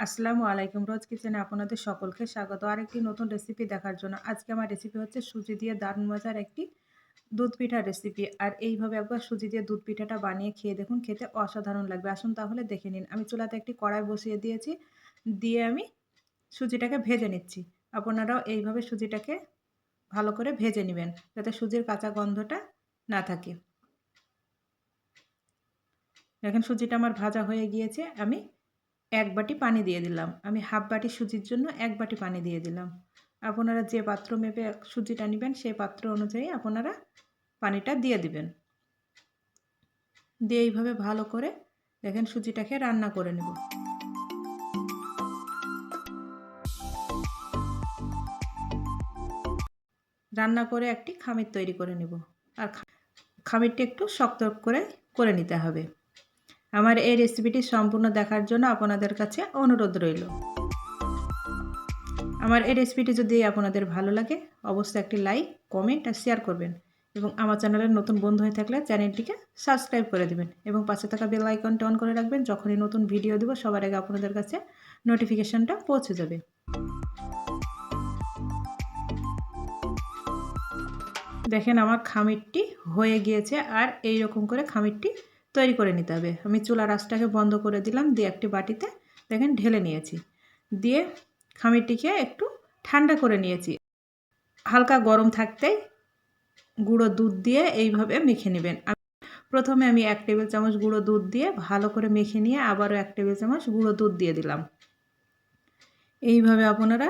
আসসালামু আলাইকুম। রোজ কিচেনে আপনাদের সকলকে স্বাগত। আরেকটি নতুন রেসিপি দেখার জন্য। আজকে আমার রেসিপি হচ্ছে সুজি দিয়ে দারুণ মজার একটি দুধ পিঠার রেসিপি। আর এইভাবে একবার সুজি দিয়ে দুধ পিঠাটা বানিয়ে খেয়ে দেখুন, খেতে অসাধারণ লাগবে। আসুন তাহলে দেখে নিন। আমি চুলাতে একটি কড়াই বসিয়ে দিয়েছি। দিয়ে আমি সুজিটাকে ভেজে নিচ্ছি। আপনারাও এইভাবে সুজিটাকে ভালো করে ভেজে নিবেন, যাতে সুজির কাঁচা গন্ধটা না থাকে। দেখেন সুজিটা আমার ভাজা হয়ে গিয়েছে। আমি ১ বাটি পানি দিয়ে দিলাম। আমি হাফ বাটি সুজির জন্য ১ বাটি পানি দিয়ে দিলাম। আপনারা যে পাত্র মেপে সুজিটা নিবেন সেই পাত্র অনুযায়ী আপনারা পানিটা দিয়ে দিবেন। দিয়ে এইভাবে ভালো করে দেখেন সুজিটাকে রান্না করে নেব। রান্না করে একটি খামির তৈরি করে নেব। আর খামিরটি একটু শক্ত করে নিতে হবে। আমার এই রেসিপিটি সম্পূর্ণ দেখার জন্য আপনাদের কাছে অনুরোধ রইল। আমার এই রেসিপিটি যদি আপনাদের ভালো লাগে অবশ্যই একটি লাইক, কমেন্ট আর শেয়ার করবেন এবং আমার চ্যানেলের নতুন বন্ধু হয়ে থাকলে চ্যানেলটিকে সাবস্ক্রাইব করে দেবেন এবং পাশে থাকা বেল আইকনটি অন করে রাখবেন। যখনই নতুন ভিডিও দেব সবার আগে আপনাদের কাছে নোটিফিকেশনটা পৌঁছে যাবে। দেখেন আমার খামিরটি হয়ে গিয়েছে আর এই রকম করে খামিরটি তৈরি করে নিতে হবে। আমি চুলার আঁচটাকে বন্ধ করে দিলাম, দিয়ে একটি বাটিতে দেখেন ঢেলে নিয়েছি। দিয়ে খামিরটিকে একটু ঠান্ডা করে নিয়েছি। হালকা গরম থাকতেই গুঁড়ো দুধ দিয়ে এইভাবে মেখে নেবেন। প্রথমে আমি 1 টেবিল চামচ গুঁড়ো দুধ দিয়ে ভালো করে মেখে নিয়ে আবারও 1 টেবিল চামচ গুঁড়ো দুধ দিয়ে দিলাম। এইভাবে আপনারা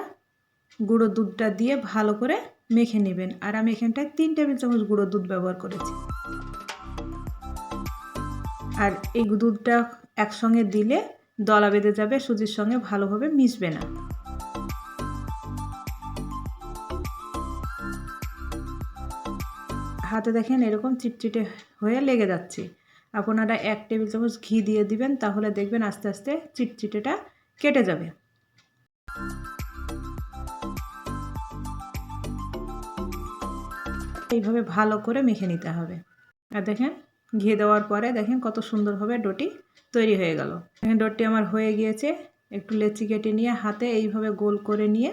গুঁড়ো দুধটা দিয়ে ভালো করে মেখে নেবেন। আর আমি এখানটায় 3 টেবিল চামচ গুঁড়ো দুধ ব্যবহার করেছি। আর এই দুধটা একসঙ্গে দিলে দলা বেঁধে যাবে, সুজির সঙ্গে ভালোভাবে মিশবে না। হাতে দেখেন এরকম চিটচিটে হয়ে লেগে যাচ্ছে। আপনারা 1 টেবিল চামচ ঘি দিয়ে দিবেন, তাহলে দেখবেন আস্তে আস্তে চিটচিটেটা কেটে যাবে। এইভাবে ভালো করে মেখে নিতে হবে। আর দেখেন ঘি দেওয়ার পরে দেখেন কত সুন্দরভাবে ডোটি তৈরি হয়ে গেল। দেখেন ডোটি আমার হয়ে গিয়েছে। একটু লেচি কেটে নিয়ে হাতে এইভাবে গোল করে নিয়ে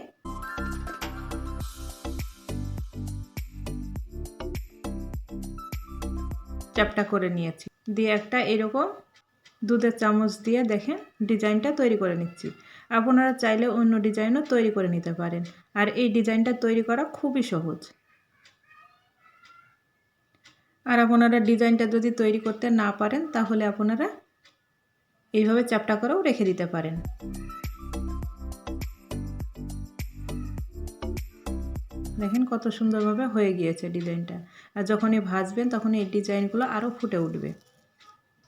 চ্যাপটা করে নিয়েছি। দিয়ে একটা এরকম দুধের চামচ দিয়ে দেখেন ডিজাইনটা তৈরি করে নিচ্ছি। আপনারা চাইলে অন্য ডিজাইনও তৈরি করে নিতে পারেন। আর এই ডিজাইনটা তৈরি করা খুবই সহজ। আর আপনারা ডিজাইনটা যদি তৈরি করতে না পারেন তাহলে আপনারা এইভাবে চ্যাপটা করেও রেখে দিতে পারেন। দেখেন কত সুন্দরভাবে হয়ে গিয়েছে ডিজাইনটা। আর যখনই ভাজবেন তখন এই ডিজাইনগুলো আরও ফুটে উঠবে।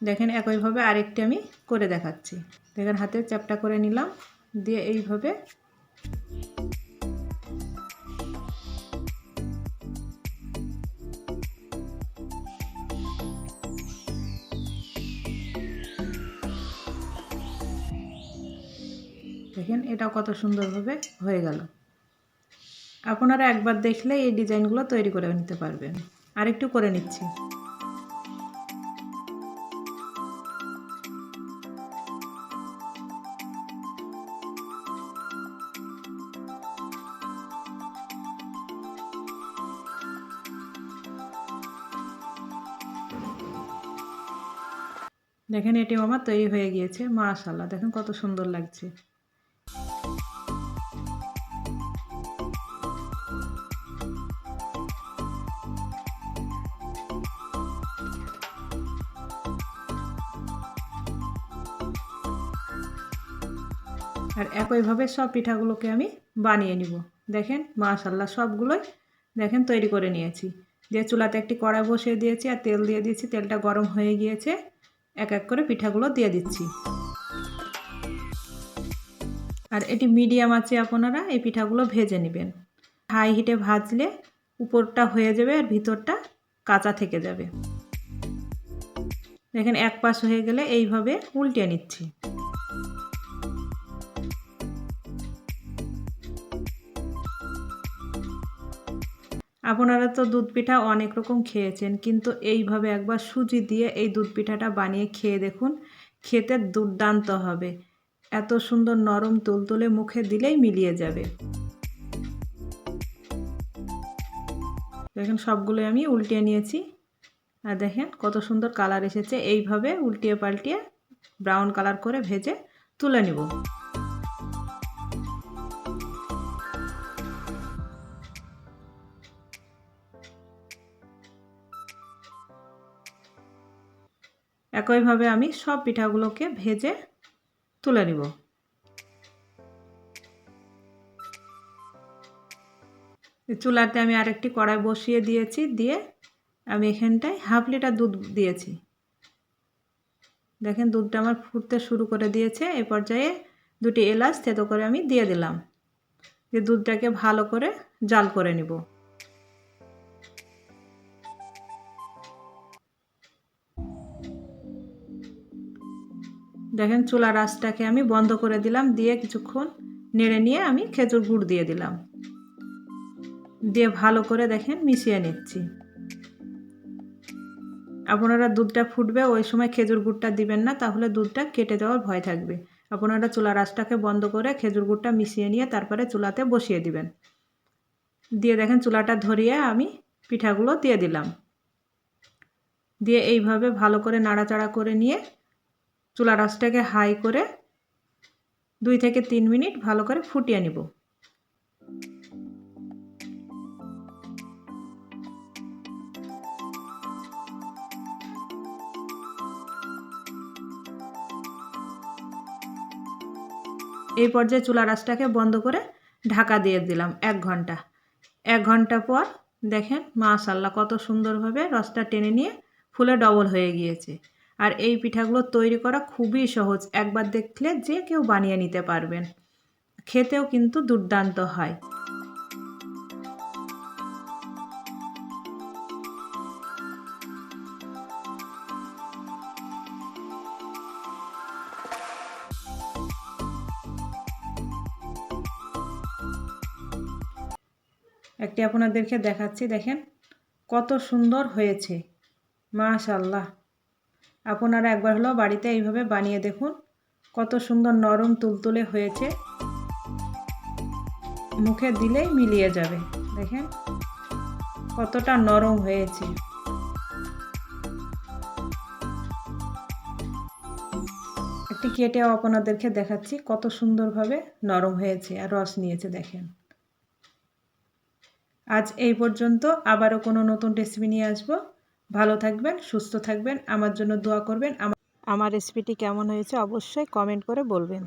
দেখেন একইভাবে আরেকটি আমি করে দেখাচ্ছি। দেখেন হাতে চ্যাপটা করে নিলাম, দিয়ে এইভাবে দেখেন এটাও কত সুন্দরভাবে হয়ে গেল। আপনারা একবার দেখলে এই ডিজাইনগুলো তৈরি করে নিতে পারবেন। আরেকটু করে নিচ্ছি। দেখেন এটিও আমার তৈরি হয়ে গিয়েছে। মাশাআল্লাহ, দেখেন কত সুন্দর লাগছে। আর একইভাবে সব পিঠাগুলোকে আমি বানিয়ে নিব। দেখেন মাশাআল্লাহ সবগুলোই দেখেন তৈরি করে নিয়েছি। দিয়ে চুলাতে একটি কড়াই বসিয়ে দিয়েছি আর তেল দিয়ে দিয়েছি। তেলটা গরম হয়ে গিয়েছে। এক এক করে পিঠাগুলো দিয়ে দিচ্ছি। আর এটি মিডিয়াম আঁচে আপনারা এই পিঠাগুলো ভেজে নেবেন। হাই হিটে ভাজলে উপরটা হয়ে যাবে আর ভিতরটা কাঁচা থেকে যাবে। দেখেন এক পাশ হয়ে গেলে এইভাবে উল্টে নিচ্ছি। আপনারা তো দুধ পিঠা অনেক রকম খেয়েছেন, কিন্তু এইভাবে একবার সুজি দিয়ে এই দুধ পিঠাটা বানিয়ে খেয়ে দেখুন, খেতে দুর্দান্ত হবে। এত সুন্দর নরম তুলতুলে, মুখে দিলেই মিলিয়ে যাবে। দেখেন সবগুলো আমি উল্টিয়ে নিয়েছি, আর দেখেন কত সুন্দর কালার এসেছে। এইভাবে উল্টিয়ে পাল্টিয়ে ব্রাউন কালার করে ভেজে তুলে নিব। একইভাবে আমি সব পিঠাগুলোকে ভেজে তুলে নিব। চুলাতে আমি আরেকটি কড়াই বসিয়ে দিয়েছি, দিয়ে আমি এখানটায় হাফ লিটার দুধ দিয়েছি। দেখেন দুধটা আমার ফুটতে শুরু করে দিয়েছে। এই পর্যায়ে দুটি এলাচ থেতো করে আমি দিয়ে দিলাম। দিয়ে দুধটাকে ভালো করে জাল করে নিব। দেখেন চুলার আঁচটাকে আমি বন্ধ করে দিলাম, দিয়ে কিছুক্ষণ নেড়ে নিয়ে আমি খেজুর গুড় দিয়ে দিলাম। দিয়ে ভালো করে দেখেন মিশিয়ে নিচ্ছি। আপনারা দুধটা ফুটবে ওই সময় খেজুর গুড়টা দিবেন না, তাহলে দুধটা কেটে যাওয়ার ভয় থাকবে। আপনারা চুলার আঁচটাকে বন্ধ করে খেজুর গুড়টা মিশিয়ে নিয়ে তারপরে চুলাতে বসিয়ে দিবেন। দিয়ে দেখেন চুলাটা ধরিয়ে আমি পিঠাগুলো দিয়ে দিলাম। দিয়ে এইভাবে ভালো করে নাড়াচাড়া করে নিয়ে চুলার আঁচটাকে হাই করে 2 থেকে 3 মিনিট ভালো করে ফুটিয়ে নিব। এই পর্যায়ে চুলার আঁচটাকে বন্ধ করে ঢাকা দিয়ে দিলাম 1 ঘন্টা। 1 ঘন্টা পর দেখেন মাশাআল্লাহ কত সুন্দরভাবে রসটা টেনে নিয়ে ফুলে ডবল হয়ে গিয়েছে। আর এই পিঠাগুলো তৈরি করা খুবই সহজ, একবার দেখলে যে কেউ বানিয়ে নিতে পারবেন। খেতেও কিন্তু দুর্দান্ত হয়। একটি আপনাদেরকে দেখাচ্ছি, দেখেন কত সুন্দর হয়েছে মাশাআল্লাহ। আপনারা একবার হলো বাড়িতে এইভাবে বানিয়ে দেখুন, কত সুন্দর নরম তুলতুলে হয়েছে, মুখে দিলেই মিলিয়ে যাবে। দেখেন কতটা নরম হয়েছে। একটি কেটেও আপনাদেরকে দেখাচ্ছি কত সুন্দরভাবে নরম হয়েছে আর রস নিয়েছে। দেখেন আজ এই পর্যন্ত, আবারও কোনো নতুন রেসিপি নিয়ে আসবো। ভালো থাকবেন, সুস্থ থাকবেন, আমার জন্য দোয়া করবেন। আমার রেসিপিটি কেমন হয়েছে অবশ্যই কমেন্ট করে বলবেন।